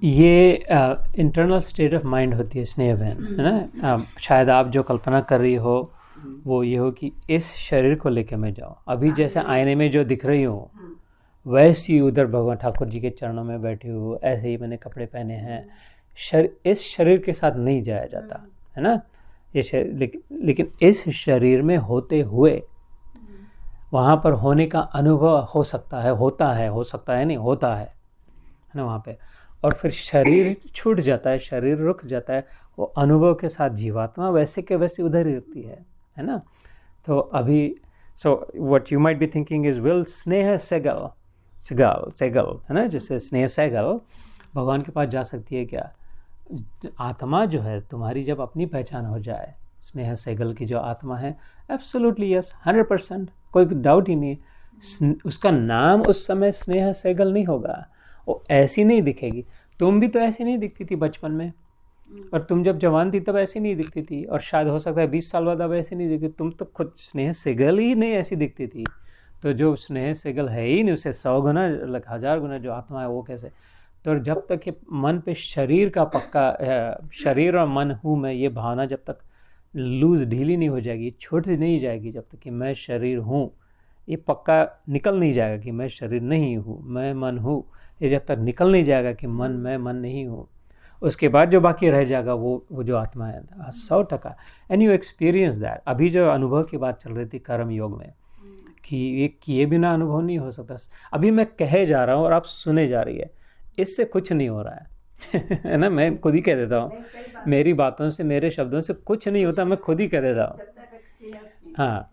ये internal state of mind होती है स्नेह बहन, है ना। शायद आप जो कल्पना कर रही हो वो ये हो कि इस शरीर को लेके मैं जाऊँ, अभी जैसे आईने में जो दिख रही हूँ वैसी उधर भगवान ठाकुर जी के चरणों में बैठी हूँ, ऐसे ही मैंने कपड़े पहने हैं। इस शरीर के साथ नहीं जाया जाता, है ना। ये शरीर, लेकिन इस शरीर में होते हुए वहाँ पर होने का अनुभव हो सकता है, होता है, हो सकता है नहीं, होता है ना वहाँ पे। और फिर शरीर छूट जाता है, शरीर रुक जाता है, वो अनुभव के साथ जीवात्मा वैसे के वैसे उधर ही रहती है ना। तो अभी so what you might be thinking is will स्नेह सेगल है ना, जैसे स्नेह सेगल भगवान के पास जा सकती है क्या? आत्मा जो है तुम्हारी जब अपनी पहचान हो जाए, स्नेह सेगल की जो आत्मा है, एब्सोल्युटली यस, 100%, कोई डाउट ही नहीं। उसका नाम उस समय स्नेह सेगल नहीं होगा, वो ऐसी नहीं दिखेगी। तुम भी तो ऐसी नहीं दिखती थी बचपन में, और तुम जब जवान थी तब ऐसी नहीं दिखती थी, और शायद हो सकता है 20 साल बाद अब ऐसी नहीं दिखती। तुम तो खुद स्नेह सेगल ही नहीं ऐसी दिखती थी। तो जो स्नेह सेगल है ही नहीं, उससे 100 गुना 1000 गुना जो आत्मा है वो कैसे? तो जब तक ये मन पे शरीर का पक्का, शरीर और मन हूँ मैं, ये भावना जब तक लूज ढीली नहीं हो जाएगी, छूट नहीं जाएगी, जब तक कि मैं शरीर हूँ, ये पक्का निकल नहीं जाएगा कि मैं शरीर नहीं हूँ, मैं मन हूँ, ये जब तक निकल नहीं जाएगा कि मैं मन नहीं हूँ, उसके बाद जो बाकी रह जाएगा वो जो आत्मा है 100%। And you experience that. अभी जो अनुभव की बात चल रही थी कर्म योग में, कि ये किए बिना अनुभव नहीं हो सकता। अभी मैं कहे जा रहा हूँ और आप सुने जा रही है, इससे कुछ नहीं हो रहा है है ना। मैं खुद ही कह देता हूँ, मेरी बातों से, मेरे शब्दों से कुछ नहीं होता, मैं खुद ही कह देता हूँ। हाँ,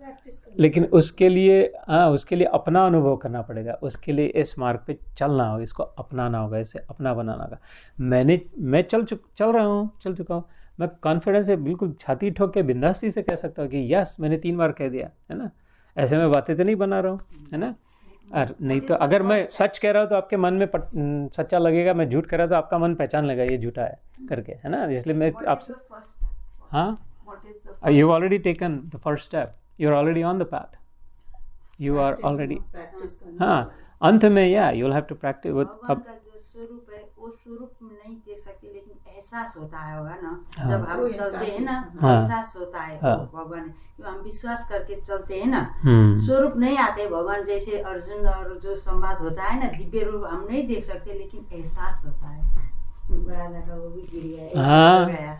लेकिन उसके लिए अपना अनुभव करना पड़ेगा, उसके लिए इस मार्ग पे चलना होगा, इसको अपनाना होगा, इसे अपना बनाना होगा। मैं चल चुका हूँ। मैं कॉन्फिडेंस से बिल्कुल छाती ठोक के बिंदास्ती से कह सकता हूँ कि यस, मैंने 3 बार कह दिया, है ना। ऐसे में बातें तो नहीं बना रहा हूँ, है ना। और नहीं तो अगर मैं सच कह रहा हूँ तो आपके मन में सच्चा लगेगा, मैं झूठ कह रहा हूँ तो आपका मन पहचान लेगा ये झूठा है करके, है ना। इसलिए मैं आपसे, हाँ, you've already taken the first step, you're already on the path, you are already, हाँ, अंत में you'll have to practice with भगवान का जो स्वरूप है वो स्वरूप में नहीं देख सकते, लेकिन एहसास होता है होगा ना। जब हम चलते हैं ना, एहसास होता है भगवान, क्यों हम विश्वास करके चलते हैं ना। स्वरूप नहीं आते भगवान, जैसे अर्जुन और जो संवाद होता है ना, दिव्य रूप हम नहीं देख सकते, लेकिन एहसास होता है। वो भी गिर गया,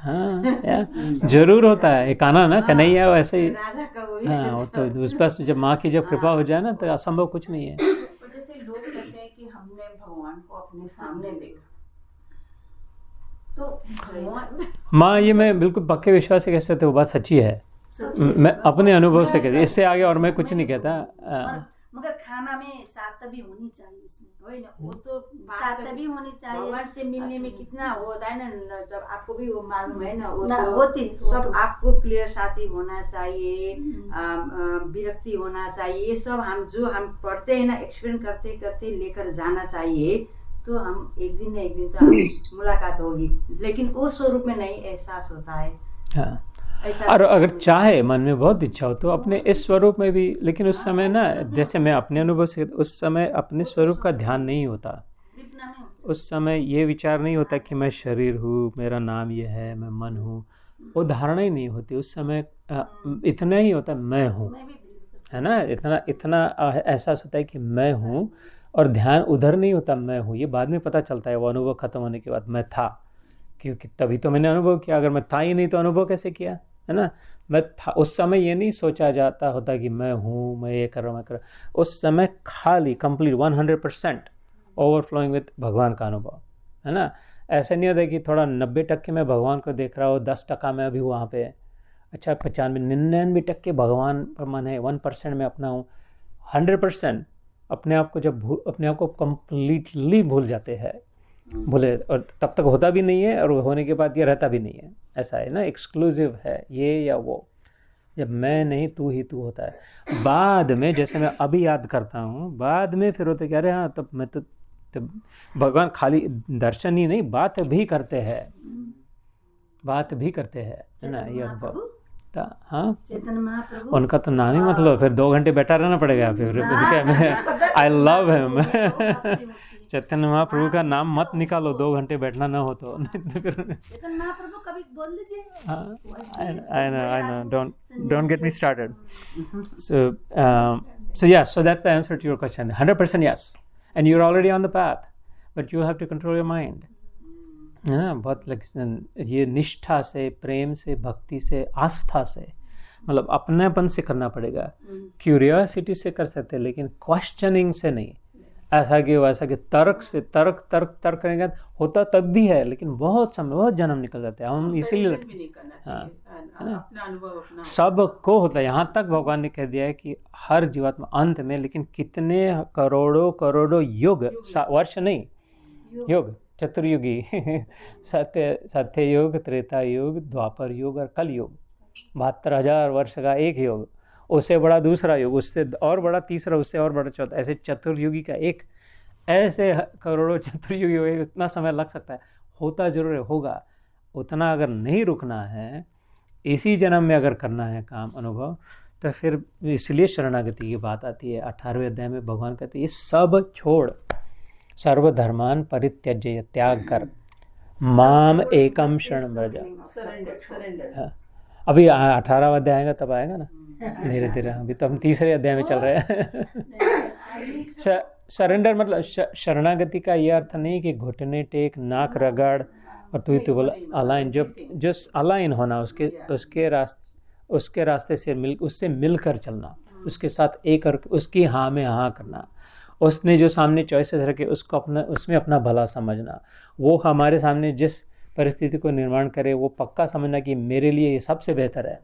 हाँ, जरूर होता है। एक आना ना कन्हैया वैसे ही, राजा का वो भी, हाँ, वो तो उस पर जब माँ की जब कृपा हो जाए ना तो असंभव कुछ नहीं है। जैसे लोग कहते हैं कि हमने भगवान को अपने सामने देखा, तो माँ, ये मैं बिल्कुल पक्के विश्वास से कह सकते हो, बात सच्ची है। मैं अपने अनुभव से कहती, इससे आगे और मैं कुछ नहीं कहता। मगर खाना में सात्विक होनी चाहिए, इसमें वही ना, वो तो सात्विक होनी चाहिए। भगवान से मिलने में कितना वो होता है ना, जब आपको भी वो मालूम है ना, वो ना, तो सब आपको क्लियर साथी होना चाहिए, विरक्ति होना चाहिए, ये सब हम पढ़ते हैं ना, एक्सपीरियंस करते करते लेकर जाना चाहिए, तो हम एक दिन न एक दिन तो हम मुलाकात होगी, लेकिन उस स्वरूप में नहीं एहसास होता है। हाँ, और अगर चाहे मन में बहुत इच्छा हो तो अपने इस स्वरूप में भी, लेकिन उस समय ना, जैसे मैं अपने अनुभव से, उस समय अपने स्वरूप का ध्यान नहीं होता। उस समय ये विचार नहीं होता कि मैं शरीर हूँ, मेरा नाम ये है, मैं मन हूँ, वो धारणा ही नहीं होती उस समय। इतना ही होता मैं हूँ, है ना। इतना एहसास होता है कि मैं हूँ, और ध्यान उधर नहीं होता मैं हूँ। ये बाद में पता चलता है, वो अनुभव खत्म होने के बाद मैं था, क्योंकि तभी तो मैंने अनुभव किया। अगर मैं था ही नहीं तो अनुभव कैसे किया, है ना। मैं था उस समय, ये नहीं सोचा जाता होता कि मैं हूँ, मैं ये कर रहा हूँ, मैं कर रहा हूँ। उस समय खाली कंप्लीट 100% ओवरफ्लोइंग विथ भगवान का अनुभव, है ना। ऐसा नहीं होता कि थोड़ा 90% मैं भगवान को देख रहा हूँ, 10% मैं अभी वहाँ पे, अच्छा 95 99% भगवान पर मन है, 1% में अपना हूँ। 100% अपने आप को जब अपने आप को कम्प्लीटली भूल जाते हैं, भूले, और तब तक होता भी नहीं है, और होने के बाद ये रहता भी नहीं है। ऐसा है ना, एक्सक्लूसिव है ये या वो। जब मैं नहीं, तू ही तू होता है। बाद में, जैसे मैं अभी याद करता हूँ, बाद में फिर होते क्या, अरे हाँ, तब मैं तो भगवान खाली दर्शन ही नहीं, बात भी करते हैं, है ना, ये अनुभव। हाँ, चैतन्य महाप्रभु उनका तो नाम ही मतलब फिर 2 घंटे बैठा रहना पड़ेगा फिर I love him. Chaitanya Mahaprabhu का नाम मत निकालो, 2 घंटे बैठना ना हो तो फिर चैतन्य महाप्रभु कभी बोल लीजिए। I know, don't get me started. So that's the answer to your question. 100% yes, and you're already on the path, but you have to control your mind. बहुत ये निष्ठा से, प्रेम से, भक्ति से, आस्था से, मतलब अपनेपन से करना पड़ेगा। क्यूरियोसिटी से कर सकते हैं लेकिन क्वेश्चनिंग से नहीं। ऐसा कि वैसा कि तर्क से तर्क करेंगे होता तब भी है, लेकिन बहुत जन्म निकल जाते हैं हम इसीलिए। सबको होता है, यहाँ तक भगवान ने कह दिया है कि हर जीवात्मा अंत में, लेकिन कितने करोड़ों युग, वर्ष नहीं, युग, चतुर्युगी सत्य युग, त्रेता युग, द्वापर युग और कल युग, 72,000 वर्ष का एक युग, उससे बड़ा दूसरा युग, उससे और बड़ा तीसरा, उससे और बड़ा चौथा, ऐसे चतुर्युगी का एक, ऐसे करोड़ों चतुर्युगी हुए, उतना समय लग सकता है। होता जरूर होगा, उतना अगर नहीं रुकना है, इसी जन्म में अगर करना है काम, अनुभव, तो फिर इसलिए शरणागति की बात आती है। 18वें अध्याय में भगवान कहते हैं ये सब छोड़, सर्वधर्मान परित्यज्य, त्याग कर, माम एकम शरणं व्रज। सरेंडर। अभी 18वां अध्याय आएगा तब आएगा ना, धीरे धीरे। अभी तो हम 3रे अध्याय में चल रहे हैं। सरेंडर मतलब शरणागति का ये अर्थ नहीं कि घुटने टेक, नाक रगड़ और तू बोला अलाइन, जो अलाइन होना, उसके रास्ते से उससे मिलकर चलना, उसके साथ एक और उसकी हाँ में हाँ करना, उसने जो सामने चॉइसेस रखे उसको उसमें अपना भला समझना, वो हमारे सामने जिस परिस्थिति को निर्माण करे वो पक्का समझना कि मेरे लिए ये सबसे बेहतर है।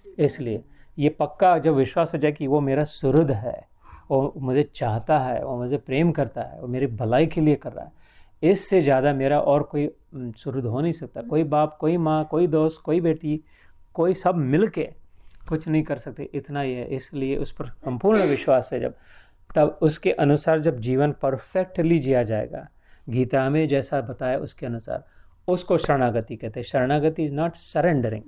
इसलिए ये पक्का जब विश्वास हो जाए कि वो मेरा सुहृद है, वो मुझे चाहता है, वो मुझे प्रेम करता है, वो मेरी भलाई के लिए कर रहा है, इससे ज़्यादा मेरा और कोई सुहृद हो नहीं सकता। कोई बाप, कोई माँ, कोई दोस्त, कोई बेटी, कोई सब मिल के कुछ नहीं कर सकते, इतना ही है। इसलिए उस पर संपूर्ण विश्वास है जब, तब उसके अनुसार जब जीवन परफेक्टली जिया जाएगा, गीता में जैसा बताया उसके अनुसार, उसको शरणागति कहते हैं। शरणागति इज नॉट सरेंडरिंग,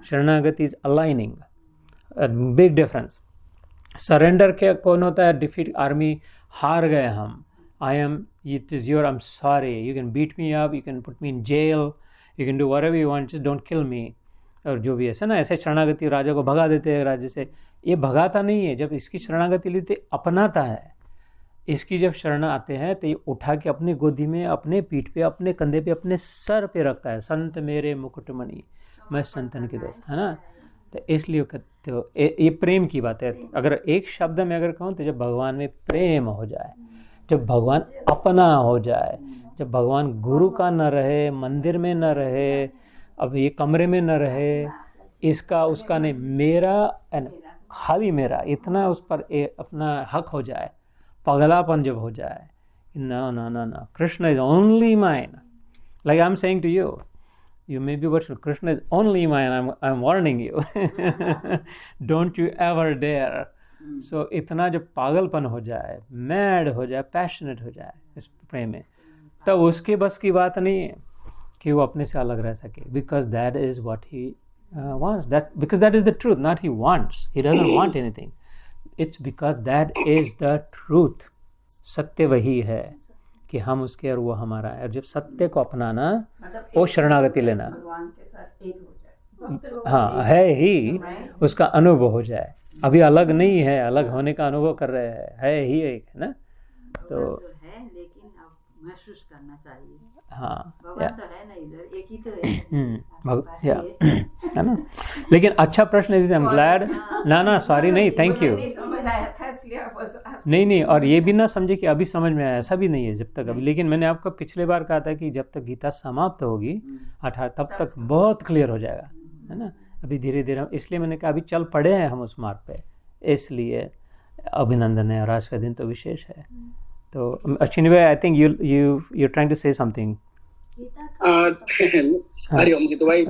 शरणागति is aligning, big difference. Surrender के कौन होता है? डिफीट आर्मी, हार गए हम, I am, it is your, I am sorry, you can beat me up, you can put me in jail, you can do whatever you want, just don't kill me, और जो भी ऐसा ना, ऐसे शरणागति राजा को भगा देते हैं राज्य से। ये भगाता नहीं है, जब इसकी शरणागति लेते अपनाता है। इसकी जब शरण आते हैं तो ये उठा के अपनी गोदी में, अपने पीठ पे, अपने कंधे पे, अपने सर पे रखता है। संत मेरे मुकुटमणि, मैं संतन के दोस्त, है ना। तो इसलिए कहते हो ये प्रेम की बात है। अगर एक शब्द में अगर कहूँ तो जब भगवान में प्रेम हो जाए, जब भगवान अपना हो जाए, जब भगवान गुरु का न रहे, मंदिर में न रहे, अब ये कमरे में न रहे, इसका उसका नहीं, मेरा खाली मेरा, इतना उस पर अपना हक हो जाए, पगलापन जब हो जाए, no, Krishna is only mine. Like I'm saying to you, you may be watching, Krishna is only mine, I'm warning you. Don't you ever dare. So इतना जब पागलपन हो जाए, मैड हो जाए, पैशनेट हो जाए इस प्रेम में, तब उसके बस की बात नहीं है कि वो अपने से अलग रह सके, because that is what he wants. Because that is the truth, not he wants. He doesn't want anything. It's because that is the truth. सत्य वही है कि हम उसके और वो हमारा है। और जब सत्य को अपनाना, वो शरणागति लेना, भगवान के साथ एक हो जाए, हाँ है ही, उसका अनुभव हो जाए। अभी अलग नहीं है, अलग होने का अनुभव कर रहे हैं, है ही एक, है ना। तो है, लेकिन अब महसूस करना चाहिए। हाँ, भगवान तो है ना, इधर एक ही तो है, है ना। लेकिन अच्छा प्रश्न है, आई एम ग्लैड। ना सॉरी नहीं, थैंक यू। नहीं, और ये भी ना समझे कि अभी समझ में आया, ऐसा भी नहीं है जब तक अभी। लेकिन मैंने आपको पिछले बार कहा था कि जब तक गीता समाप्त होगी 18 तब तक बहुत क्लियर हो जाएगा, है ना। अभी धीरे धीरे, इसलिए मैंने कहा अभी चल पड़े हैं हम उस मार्ग पे, इसलिए अभिनंदन है। और आज का दिन तो विशेष है। तो अश्विनी भाई, I think you trying to say something. Hariom Jeetu भाई,